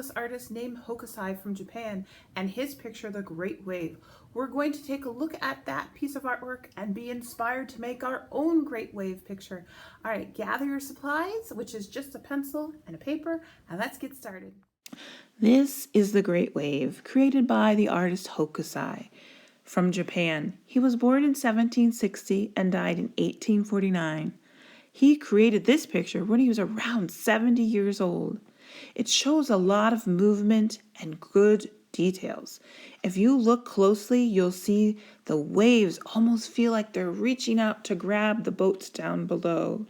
marvelous artist named Hokusai from Japan and his picture, The Great Wave. We're going to take a look at that piece of artwork and be inspired to make our own Great Wave picture. All right, gather your supplies, which is just a pencil and a paper, and let's get started. This is The Great Wave, created by the artist Hokusai from Japan. He was born in 1760 and died in 1849. He created this picture when he was around 70 years old. It shows a lot of movement and good details. If you look closely, you'll see the waves almost feel like they're reaching out to grab the boats down below.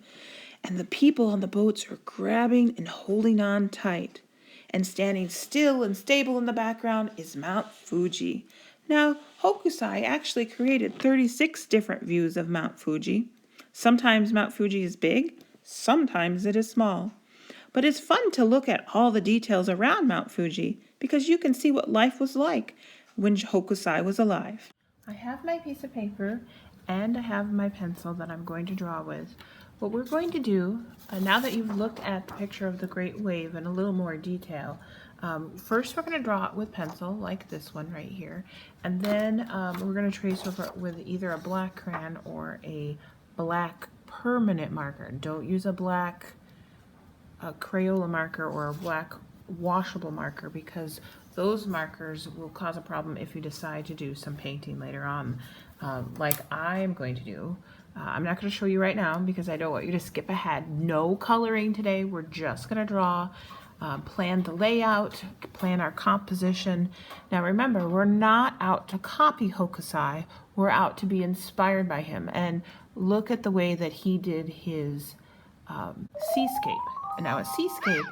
And the people on the boats are grabbing and holding on tight. And standing still and stable in the background is Mount Fuji. Now, Hokusai actually created 36 different views of Mount Fuji. Sometimes Mount Fuji is big, sometimes it is small. But it's fun to look at all the details around Mount Fuji because you can see what life was like when Hokusai was alive. I have my piece of paper and I have my pencil that I'm going to draw with. What we're going to do, now that you've looked at the picture of the Great Wave in a little more detail, first we're going to draw it with pencil, like this one right here, and then we're going to trace over it with either a black crayon or a black permanent marker. Don't use a black Crayola marker or a black washable marker because those markers will cause a problem if you decide to do some painting later on, like I am going to do. I'm not going to show you right now because I don't want you to skip ahead. No coloring today. We're just going to draw, plan the layout, plan our composition. Now remember, we're not out to copy Hokusai. We're out to be inspired by him and look at the way that he did his seascape. Now a seascape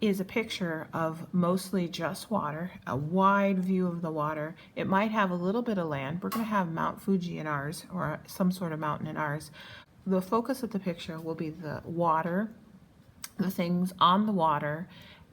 is a picture of mostly just water, a wide view of the water. It might have a little bit of land. We're going to have Mount Fuji in ours, or some sort of mountain in ours. The focus of the picture will be the water, the things on the water,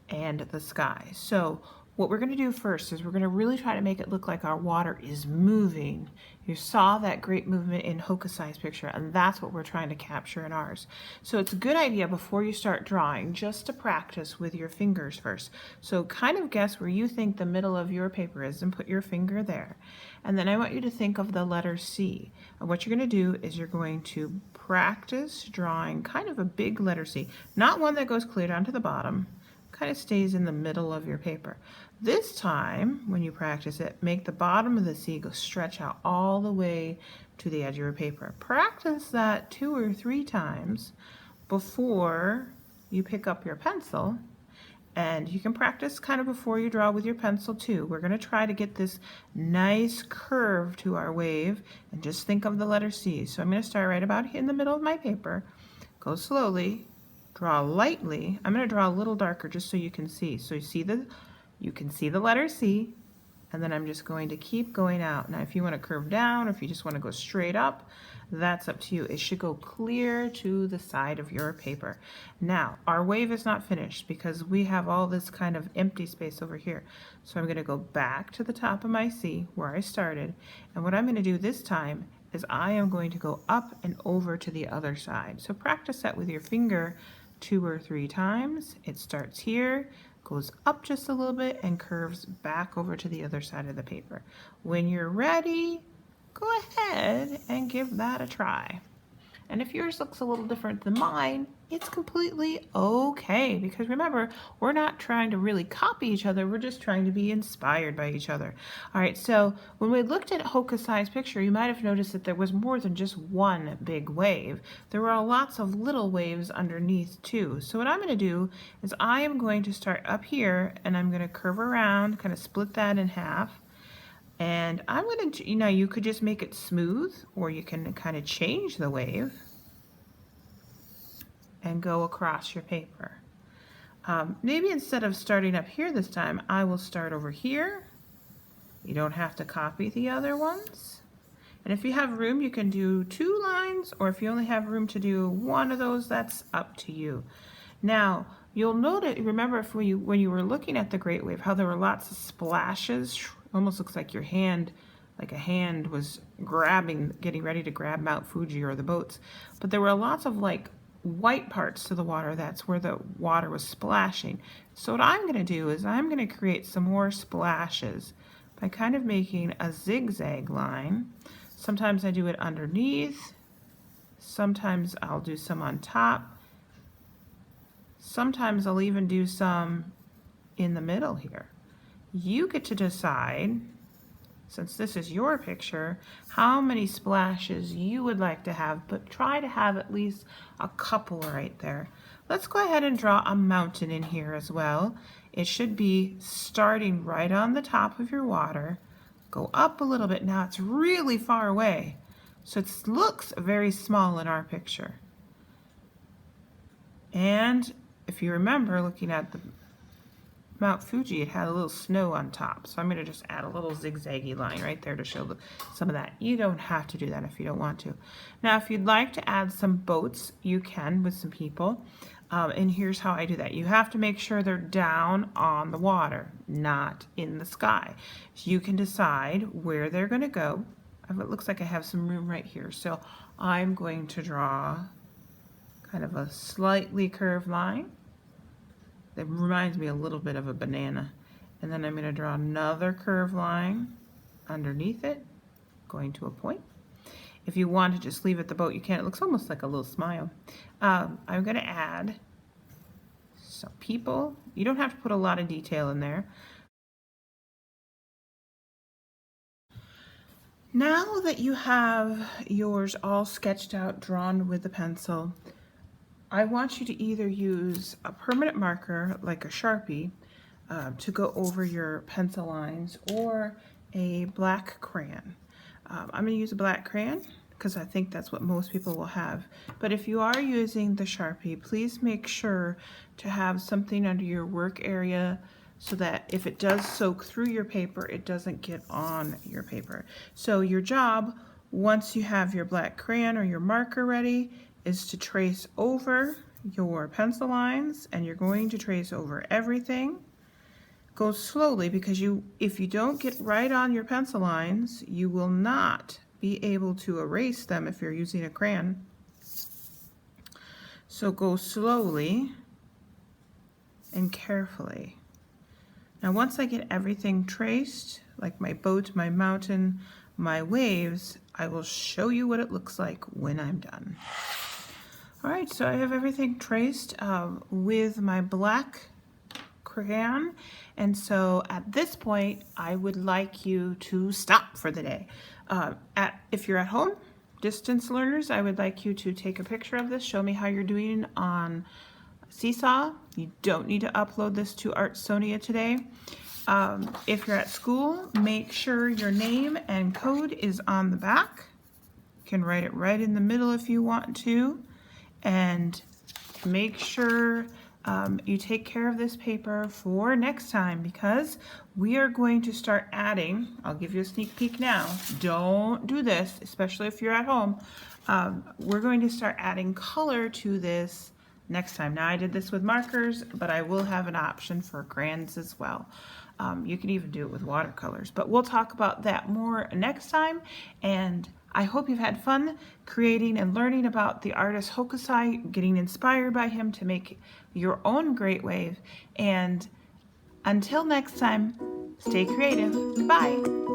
and the sky. So what we're going to do first is we're going to really try to make it look like our water is moving. You saw that great movement in Hokusai's picture, and that's what we're trying to capture in ours. So it's a good idea before you start drawing just to practice with your fingers first. So kind of guess where you think the middle of your paper is and put your finger there. And then I want you to think of the letter C. And what you're going to do is you're going to practice drawing kind of a big letter C, not one that goes clear down to the bottom, kind of stays in the middle of your paper. This time, when you practice it, make the bottom of the C go stretch out all the way to the edge of your paper. Practice that 2 or 3 times before you pick up your pencil. And you can practice kind of before you draw with your pencil too. We're going to try to get this nice curve to our wave, and just think of the letter C. So I'm going to start right about in the middle of my paper. Go slowly. Draw lightly. I'm going to draw a little darker just so you can see. So you can see the letter C, and then I'm just going to keep going out. Now if you want to curve down or if you just want to go straight up, that's up to you. It should go clear to the side of your paper. Now our wave is not finished because we have all this kind of empty space over here. So I'm going to go back to the top of my C where I started, and what I'm going to do this time is I am going to go up and over to the other side. So practice that with your finger 2 or 3 times. It starts here, goes up just a little bit, and curves back over to the other side of the paper. When you're ready, go ahead and give that a try. And if yours looks a little different than mine, it's completely okay, because remember, we're not trying to really copy each other, we're just trying to be inspired by each other. All right, so when we looked at Hokusai's picture, you might have noticed that there was more than just one big wave. There were lots of little waves underneath too. So what I'm going to do is I am going to start up here, and I'm going to curve around, kind of split that in half. And I'm going to, you could just make it smooth, or you can kind of change the wave and go across your paper. Maybe instead of starting up here this time, I will start over here. You don't have to copy the other ones. And if you have room, you can do 2 lines, or if you only have room to do 1 of those, that's up to you. Now, you'll notice, remember when you were looking at the Great Wave, how there were lots of splashes. Almost looks like your hand, like a hand was getting ready to grab Mount Fuji or the boats. But there were lots of like white parts to the water. That's where the water was splashing. So what I'm going to do is I'm going to create some more splashes by kind of making a zigzag line. Sometimes I do it underneath. Sometimes I'll do some on top. Sometimes I'll even do some in the middle here. You get to decide, since this is your picture, how many splashes you would like to have, but try to have at least a couple right there. Let's go ahead and draw a mountain in here as well. It should be starting right on the top of your water. Go up a little bit. Now it's really far away, so it looks very small in our picture. And if you remember looking at the Mount Fuji, it had a little snow on top. So I'm going to just add a little zigzaggy line right there to show some of that. You don't have to do that if you don't want to. Now, if you'd like to add some boats, you can with some people. And here's how I do that. You have to make sure they're down on the water, not in the sky. So you can decide where they're going to go. It looks like I have some room right here. So I'm going to draw kind of a slightly curved line. That reminds me a little bit of a banana. And then I'm going to draw another curved line underneath it, going to a point. If you want to just leave it the boat, you can. It looks almost like a little smile. I'm going to add some people. You don't have to put a lot of detail in there. Now that you have yours all sketched out, drawn with the pencil, I want you to either use a permanent marker like a Sharpie to go over your pencil lines, or a black crayon. I'm going to use a black crayon because I think that's what most people will have. But if you are using the Sharpie, please make sure to have something under your work area so that if it does soak through your paper, it doesn't get on your paper. So your job, once you have your black crayon or your marker ready, is to trace over your pencil lines, and you're going to trace over everything. Go slowly, because if you don't get right on your pencil lines, you will not be able to erase them if you're using a crayon. So go slowly and carefully. Now once I get everything traced, like my boat, my mountain, my waves, I will show you what it looks like when I'm done. All right, so I have everything traced with my black crayon, and so at this point I would like you to stop for the day. If you're at home, distance learners, I would like you to take a picture of this, show me how you're doing on Seesaw. You don't need to upload this to Artsonia today. If you're at school, make sure your name and code is on the back. You can write it right in the middle if you want to. And make sure you take care of this paper for next time, because we are going to start adding, I'll give you a sneak peek now, don't do this, especially if you're at home. We're going to start adding color to this next time. Now I did this with markers, but I will have an option for crayons as well. You can even do it with watercolors, but we'll talk about that more next time. And I hope you've had fun creating and learning about the artist Hokusai, getting inspired by him to make your own great wave. And until next time, stay creative. Goodbye.